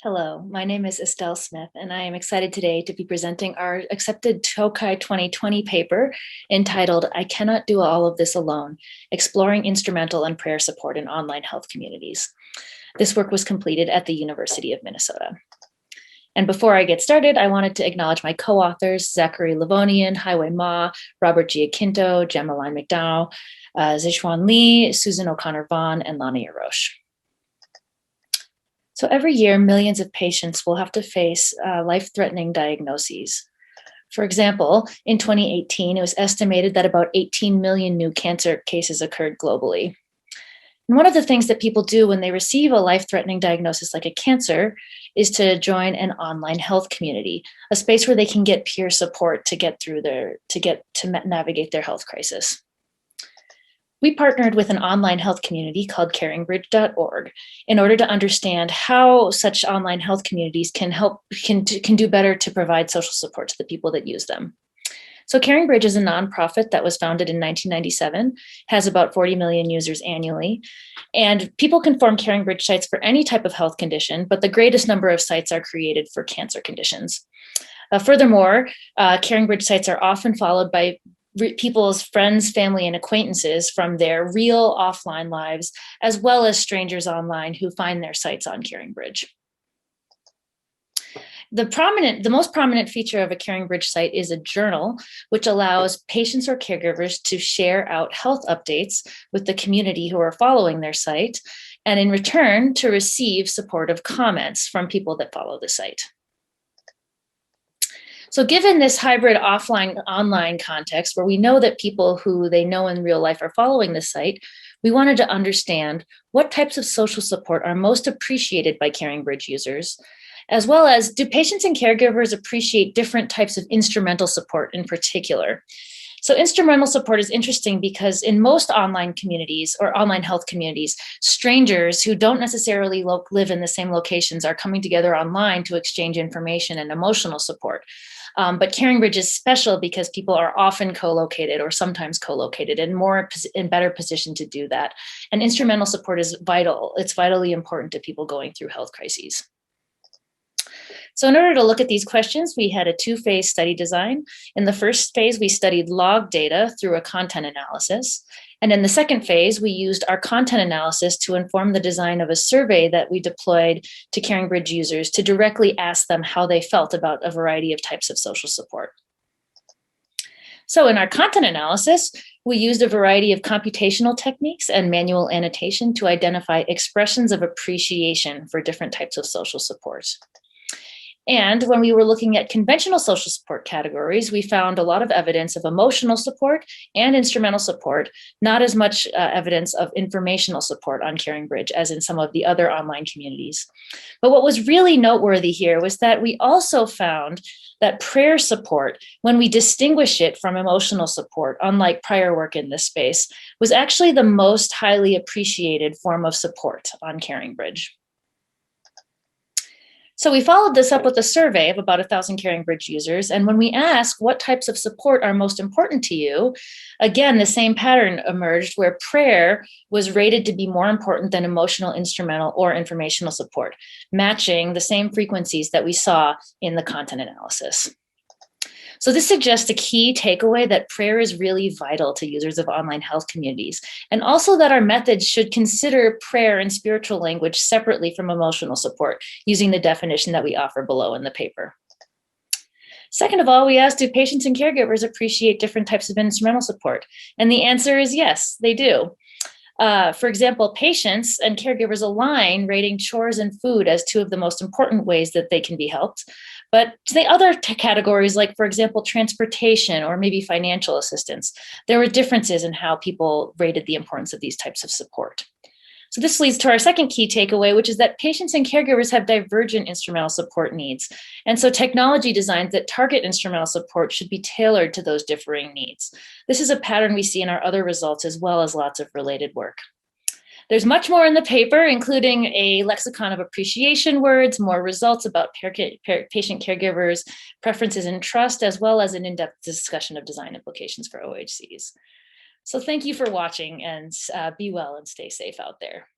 Hello, my name is Estelle Smith, and I am excited today to be presenting our accepted Tokai 2020 paper entitled I Cannot Do All of This Alone, Exploring Instrumental and Prayer Support in Online Health Communities. This work was completed at the University of Minnesota. And before I get started, I wanted to acknowledge my co-authors, Zachary Levonian, Haiwei, Robert Giaquinto, Gemma Lein-McDonough, Zixuan Li, Susan O'Connor-Vaughn, and Lana Yarosh. So every year, millions of patients will have to face life-threatening diagnoses. For example, in 2018, it was estimated that about 18 million new cancer cases occurred globally. And one of the things that people do when they receive a life-threatening diagnosis like a cancer is to join an online health community, a space where they can get peer support to navigate their health crisis. We partnered with an online health community called caringbridge.org in order to understand how such online health communities can do better to provide social support to the people that use them. So CaringBridge is a nonprofit that was founded in 1997, has about 40 million users annually, and people can form CaringBridge sites for any type of health condition, but the greatest number of sites are created for cancer conditions. Furthermore, CaringBridge sites are often followed by people's friends, family, and acquaintances from their real offline lives, as well as strangers online who find their sites on CaringBridge. The most prominent feature of a CaringBridge site is a journal, which allows patients or caregivers to share out health updates with the community who are following their site, and in return to receive supportive comments from people that follow the site. So given this hybrid offline-online context where we know that people who they know in real life are following the site, we wanted to understand what types of social support are most appreciated by CaringBridge users, as well as do patients and caregivers appreciate different types of instrumental support in particular. So instrumental support is interesting because in most online communities or online health communities, strangers who don't necessarily live in the same locations are coming together online to exchange information and emotional support. But CaringBridge is special because people are often co-located or sometimes co-located and more in better position to do that. And instrumental support is vital. It's vitally important to people going through health crises. So in order to look at these questions, we had a two-phase study design. In the first phase, we studied log data through a content analysis. And in the second phase, we used our content analysis to inform the design of a survey that we deployed to CaringBridge users to directly ask them how they felt about a variety of types of social support. So in our content analysis, we used a variety of computational techniques and manual annotation to identify expressions of appreciation for different types of social support. And when we were looking at conventional social support categories, we found a lot of evidence of emotional support and instrumental support, not as much evidence of informational support on CaringBridge as in some of the other online communities. But what was really noteworthy here was that we also found that prayer support, when we distinguish it from emotional support, unlike prior work in this space, was actually the most highly appreciated form of support on CaringBridge. So we followed this up with a survey of about 1,000 CaringBridge users. And when we asked what types of support are most important to you, again, the same pattern emerged where prayer was rated to be more important than emotional, instrumental, or informational support, matching the same frequencies that we saw in the content analysis. So this suggests a key takeaway that prayer is really vital to users of online health communities, and also that our methods should consider prayer and spiritual language separately from emotional support, using the definition that we offer below in the paper. Second of all, we asked, do patients and caregivers appreciate different types of instrumental support? And the answer is yes, they do. For example, patients and caregivers align rating chores and food as two of the most important ways that they can be helped. But the other categories, like, for example, transportation or maybe financial assistance, there were differences in how people rated the importance of these types of support. So this leads to our second key takeaway, which is that patients and caregivers have divergent instrumental support needs. And so technology designs that target instrumental support should be tailored to those differing needs. This is a pattern we see in our other results, as well as lots of related work. There's much more in the paper, including a lexicon of appreciation words, more results about patient caregivers, preferences and trust, as well as an in-depth discussion of design implications for OHCs. So thank you for watching, and be well and stay safe out there.